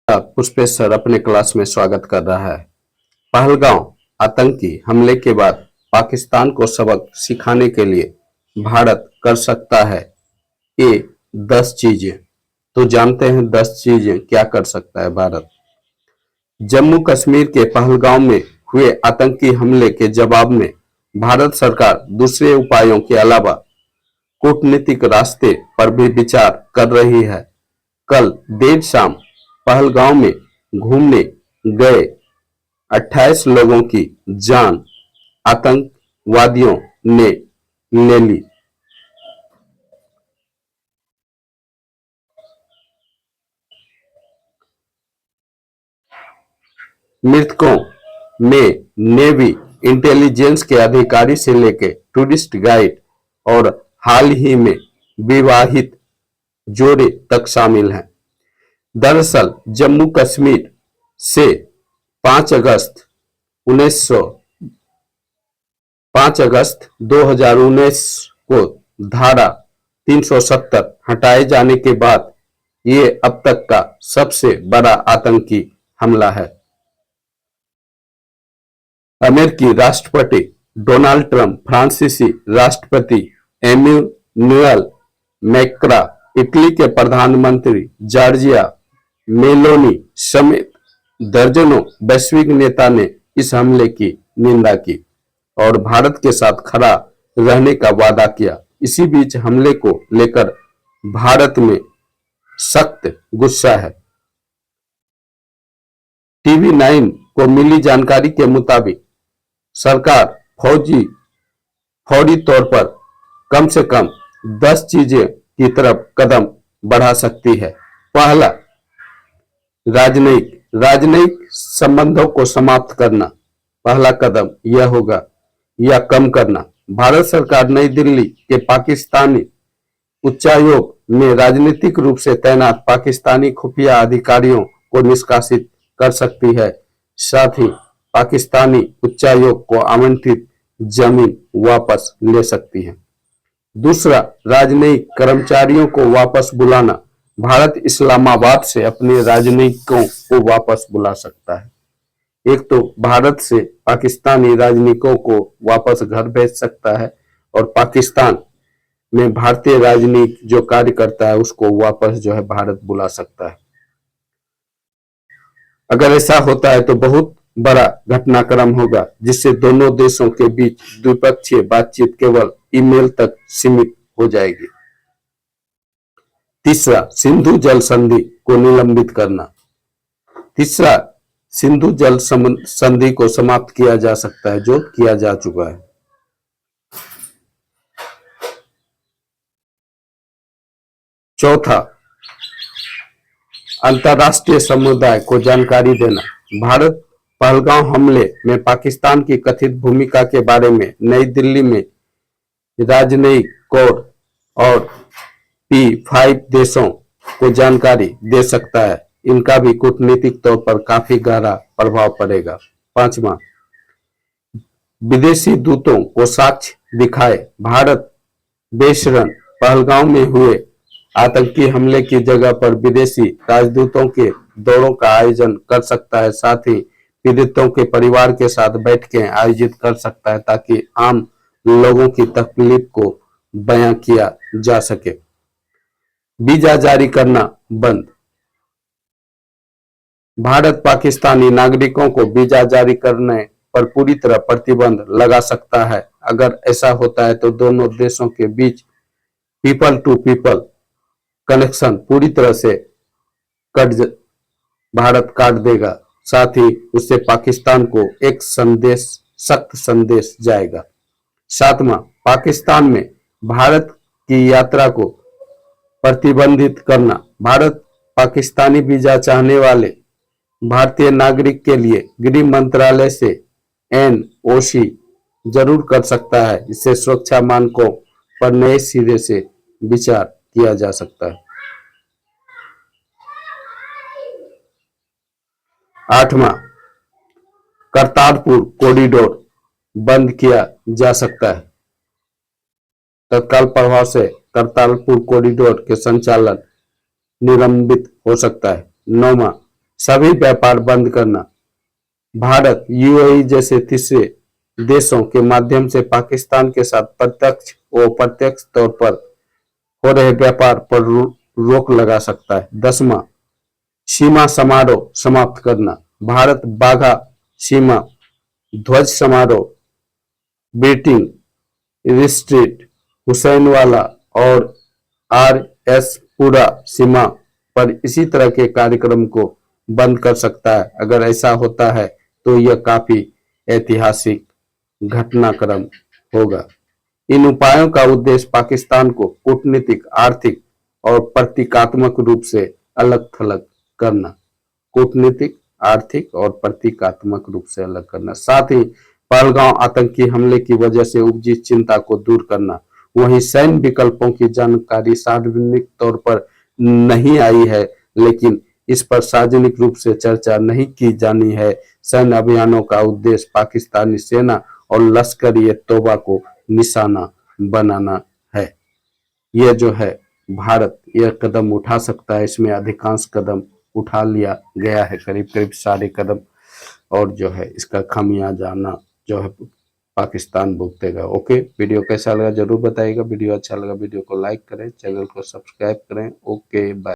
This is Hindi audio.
पुष्पेश अपने क्लास में स्वागत कर रहा है। पहलगांव आतंकी हमले के बाद पाकिस्तान को सबक सिखाने के लिए भारत कर सकता है ये 10 चीजें। तो जानते हैं 10 चीजें क्या कर सकता है भारत। जम्मू कश्मीर के पहलगांव में हुए आतंकी हमले के जवाब में भारत सरकार दूसरे उपायों के अलावा कूटनीतिक रास्ते पर भी विचार कर रही है। कल देर शाम पहलगांव में घूमने गए 28 लोगों की जान आतंकवादियों ने ले ली। मृतकों में नेवी इंटेलिजेंस के अधिकारी से लेकर टूरिस्ट गाइड और हाल ही में विवाहित जोड़े तक शामिल हैं। दरअसल जम्मू कश्मीर से 5 अगस्त 2019 को धारा 370 हटाए जाने के बाद ये अब तक का सबसे बड़ा आतंकी हमला है। अमेरिकी राष्ट्रपति डोनाल्ड ट्रंप, फ्रांसीसी राष्ट्रपति एमेनुएल मैक्रा, इटली के प्रधानमंत्री जॉर्जिया मेलोनी समेत दर्जनों वैश्विक नेता ने इस हमले की निंदा की और भारत के साथ खड़ा रहने का वादा किया। इसी बीच हमले को लेकर भारत में सख्त गुस्सा है। टीवी 9 को मिली जानकारी के मुताबिक सरकार फौरी तौर पर कम से कम 10 चीजें की तरफ कदम बढ़ा सकती है। पहला, राजनयिक संबंधों को समाप्त करना। पहला कदम यह होगा या कम करना। भारत सरकार नई दिल्ली के पाकिस्तानी उच्चायोग में राजनीतिक रूप से तैनात पाकिस्तानी खुफिया अधिकारियों को निष्कासित कर सकती है। साथ ही पाकिस्तानी उच्चायोग को आवंटित जमीन वापस ले सकती है। दूसरा, राजनयिक कर्मचारियों को वापस बुलाना। भारत इस्लामाबाद से अपने राजनयिकों को वापस बुला सकता है। एक तो भारत से पाकिस्तानी राजनयिकों को वापस घर भेज सकता है और पाकिस्तान में भारतीय राजनयिक जो कार्य करता है उसको वापस जो है भारत बुला सकता है। अगर ऐसा होता है तो बहुत बड़ा घटनाक्रम होगा जिससे दोनों देशों के बीच द्विपक्षीय बातचीत केवल ईमेल तक सीमित हो जाएगी। तीसरा, सिंधु जल संधि को निलंबित करना। तीसरा, सिंधु जल संधि को समाप्त किया जा सकता है जो किया जा चुका है। चौथा, अंतर्राष्ट्रीय समुदाय को जानकारी देना। भारत पहलगांव हमले में पाकिस्तान की कथित भूमिका के बारे में नई दिल्ली में राजनयिक कोर और P5 देशों को जानकारी दे सकता है। इनका भी कूटनीतिक तौर पर काफी गहरा प्रभाव पड़ेगा। पांचवा, विदेशी दूतों को साक्ष्य दिखाए। भारत बेशरम पहलगांव में हुए आतंकी हमले की जगह पर विदेशी राजदूतों के दौरों का आयोजन कर सकता है। साथ ही पीड़ितों के परिवार के साथ बैठकें आयोजित कर सकता है ताकि आम लोगों की तकलीफ को बयां किया जा सके। वीजा जारी करना बंद। भारत पाकिस्तानी नागरिकों को वीजा जारी करने पर पूरी तरह प्रतिबंध लगा सकता है। अगर ऐसा होता है तो दोनों देशों के बीच पीपल टू पीपल कनेक्शन पूरी तरह से भारत काट देगा। साथ ही उससे पाकिस्तान को एक सख्त संदेश जाएगा। सातवां, पाकिस्तान में भारत की यात्रा को प्रतिबंधित करना। भारत पाकिस्तानी वीजा चाहने वाले भारतीय नागरिक के लिए गृह मंत्रालय से NOC जरूर कर सकता है। इससे सुरक्षा मानकों पर नए सिरे से विचार किया जा सकता है। आठवां, करतारपुर कॉरिडोर बंद किया जा सकता है। तत्काल प्रभाव से करतारपुर कॉरिडोर के संचालन निलंबित हो सकता है। नौवां, सभी व्यापार बंद करना, भारत यूएई जैसे तीसरे देशों के माध्यम से पाकिस्तान के साथ प्रत्यक्ष व अप्रत्यक्ष तौर पर हो रहे व्यापार पर रोक लगा सकता है। 10वां, सीमा समारोह समाप्त करना, भारत बाघा सीमा ध्वज समारोह, बीटिंग रिट्रीट, हुसैनवाला और आरएस पूरा सीमा पर इसी तरह के कार्यक्रम को बंद कर सकता है। अगर ऐसा होता है तो यह काफी ऐतिहासिक घटनाक्रम होगा। इन उपायों का उद्देश्य पाकिस्तान को कूटनीतिक, आर्थिक और प्रतीकात्मक रूप से अलग थलग करना, कूटनीतिक, आर्थिक और प्रतीकात्मक रूप से अलग करना, साथ ही पहलगांव आतंकी हमले की वजह से उपजी चिंता को दूर करना। वहीं सैन्य विकल्पों की जानकारी सार्वजनिक तौर पर नहीं आई है, लेकिन इस पर सार्वजनिक रूप से चर्चा नहीं की जानी है। सैन्य अभियानों का उद्देश्य पाकिस्तानी सेना और लश्कर-ए-तौबा को निशाना बनाना है। यह जो है भारत यह कदम उठा सकता है, इसमें अधिकांश कदम उठा लिया गया है, करीब करीब सारे कदम, और जो है इसका खामियाजाना जो है पाकिस्तान भुगतेगा। ओके, वीडियो कैसा लगा जरूर बताइएगा। वीडियो अच्छा लगा वीडियो को लाइक करें, चैनल को सब्सक्राइब करें। Okay, bye.